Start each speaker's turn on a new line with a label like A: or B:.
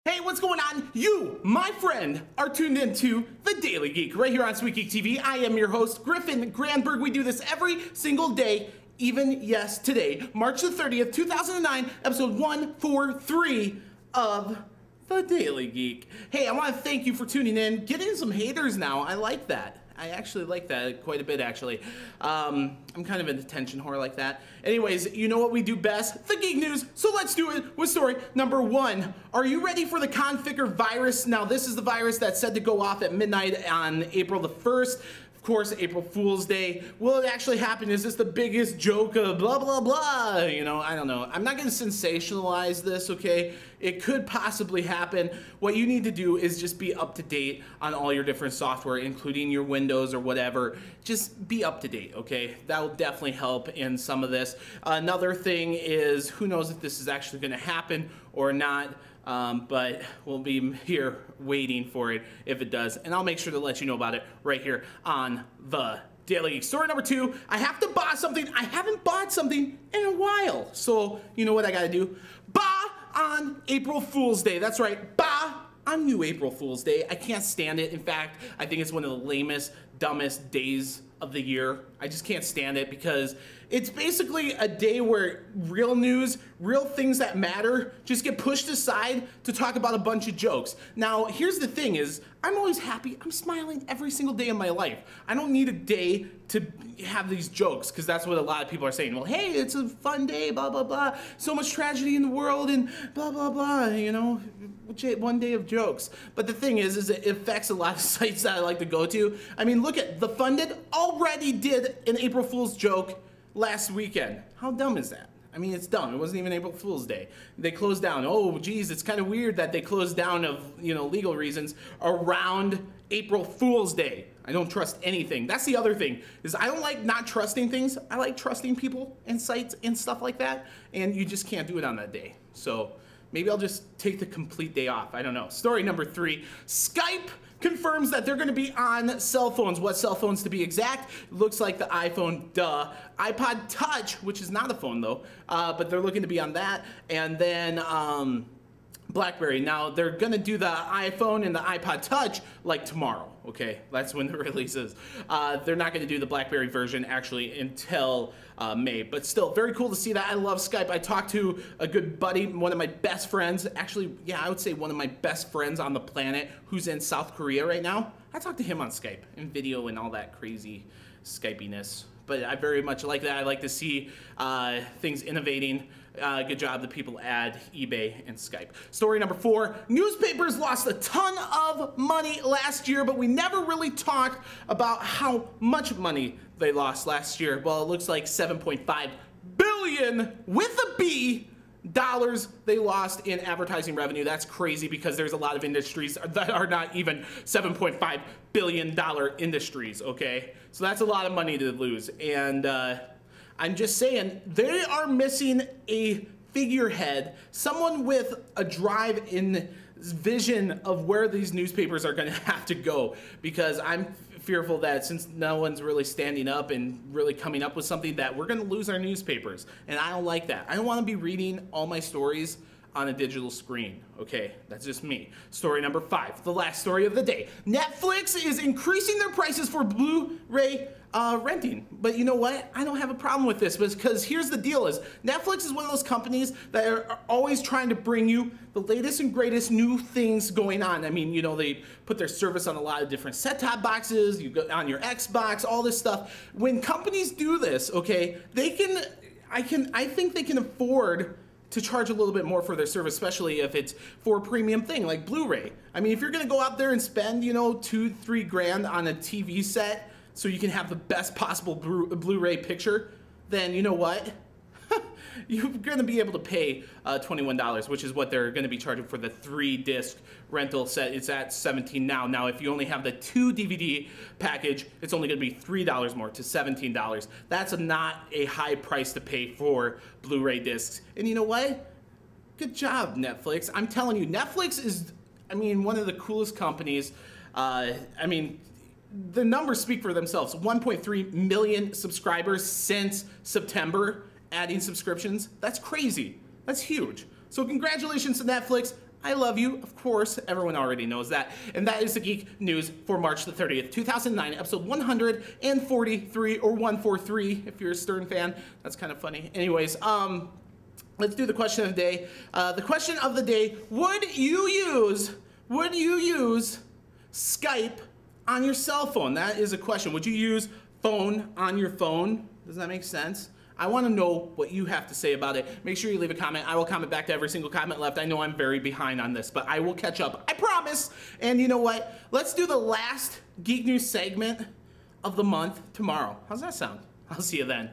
A: Hey, what's going on? You, my friend, are tuned into The Daily Geek right here on SweetGeekTV. I am your host, Griffin Grandberg. We do this every single day, even, yes, today, March the 30th, 2009, episode 143 of The Daily Geek. Hey, I want to thank you for tuning in. Getting some haters now. I like that. I actually like that quite a bit, actually. I'm kind of an attention whore like that. Anyways, you know what we do best? The Geek News. So let's do it with story number 1. Are you ready for the Con-ficker virus? Now, this is the virus that's said to go off at midnight on April the 1st. Of course, April Fool's Day. Will it actually happen? Is this the biggest joke of blah, blah, blah? You know, I don't know. I'm not going to sensationalize this, okay? It could possibly happen. What you need to do is just be up to date on all your different software, including your Windows or whatever. Just be up to date, okay? That will definitely help in some of this. Another thing is, who knows if this is actually going to happen or not. But we'll be here waiting for it if it does, and I'll make sure to let you know about it right here on The Daily Geek. Story number 2, I have to buy something. I haven't bought something in a while, so you know what I gotta do? Buy on April Fool's Day. That's right, buy on New April Fool's Day. I can't stand it. In fact, I think it's one of the lamest, dumbest days of the year. I just can't stand it because it's basically a day where real news, real things that matter just get pushed aside to talk about a bunch of jokes. Now, here's the thing is, I'm always happy. I'm smiling every single day of my life. I don't need a day to have these jokes because that's what a lot of people are saying. Well, hey, it's a fun day, blah, blah, blah. So much tragedy in the world and blah, blah, blah, you know, one day of jokes. But the thing is it affects a lot of sites that I like to go to. I mean, look at TheFunded already did an April Fool's joke last weekend. How dumb is that? I mean, it's dumb. It wasn't even April Fool's Day. They closed down. Oh, geez, it's kind of weird that they closed down of, you know, legal reasons around April Fool's Day. I don't trust anything. That's the other thing, is I don't like not trusting things. I like trusting people and sites and stuff like that, and you just can't do it on that day. So maybe I'll just take the complete day off. I don't know. Story number 3, Skype confirms that they're going to be on cell phones. What cell phones to be exact? Looks like the iPhone, duh. iPod Touch, which is not a phone though, but they're looking to be on that. And then Blackberry. Now they're going to do the iPhone and the iPod Touch like tomorrow, okay? That's when the release is. They're not going to do the Blackberry version actually until May, but still very cool to see that. I love Skype. I talked to a good buddy, one of my best friends, actually, yeah, I would say one of my best friends on the planet who's in South Korea right now. I talked to him on Skype and video and all that crazy Skypiness, but I very much like that. I like to see things innovating. Good job, the people at eBay and Skype. Story number 4, newspapers lost a ton of money last year, but we never really talked about how much money they lost last year. Well, it looks like 7.5 billion with a B dollars they lost in advertising revenue. That's crazy because there's a lot of industries that are not even $7.5 billion industries, okay? So that's a lot of money to lose. And I'm just saying, they are missing a figurehead, someone with a drive in vision of where these newspapers are going to have to go, because I'm fearful that since no one's really standing up and really coming up with something, that we're going to lose our newspapers, and I don't like that. I don't want to be reading all my stories on a digital screen, okay? That's just me. Story number 5, the last story of the day. Netflix is increasing their prices for Blu-ray renting. But you know what? I don't have a problem with this, because here's the deal is, Netflix is one of those companies that are always trying to bring you the latest and greatest new things going on. I mean, you know, they put their service on a lot of different set-top boxes, you go on your Xbox, all this stuff. When companies do this, okay, they can, I think they can afford to charge a little bit more for their service, especially if it's for a premium thing like Blu-ray. I mean, if you're gonna go out there and spend, you know, $2-3 grand on a TV set so you can have the best possible Blu-ray picture, then you know what? You're gonna be able to pay $21, which is what they're gonna be charging for the 3-disc rental set. It's at $17 now. Now, if you only have the 2 DVD package, it's only gonna be $3 more to $17. That's not a high price to pay for Blu-ray discs. And you know what? Good job, Netflix. I'm telling you, Netflix is, I mean, one of the coolest companies. I mean, the numbers speak for themselves. 1.3 million subscribers since September. Adding subscriptions, that's crazy. That's huge. So congratulations to Netflix. I love you. Of course, everyone already knows that. And that is the Geek News for March the 30th, 2009, episode 143, or 143, if you're a Stern fan. That's kind of funny. Anyways, let's do the question of the day. The question of the day, would you use Skype on your cell phone? That is a question. Would you use phone on your phone? Does that make sense? I want to know what you have to say about it. Make sure you leave a comment. I will comment back to every single comment left. I know I'm very behind on this, but I will catch up. I promise. And you know what? Let's do the last Geek News segment of the month tomorrow. How's that sound? I'll see you then.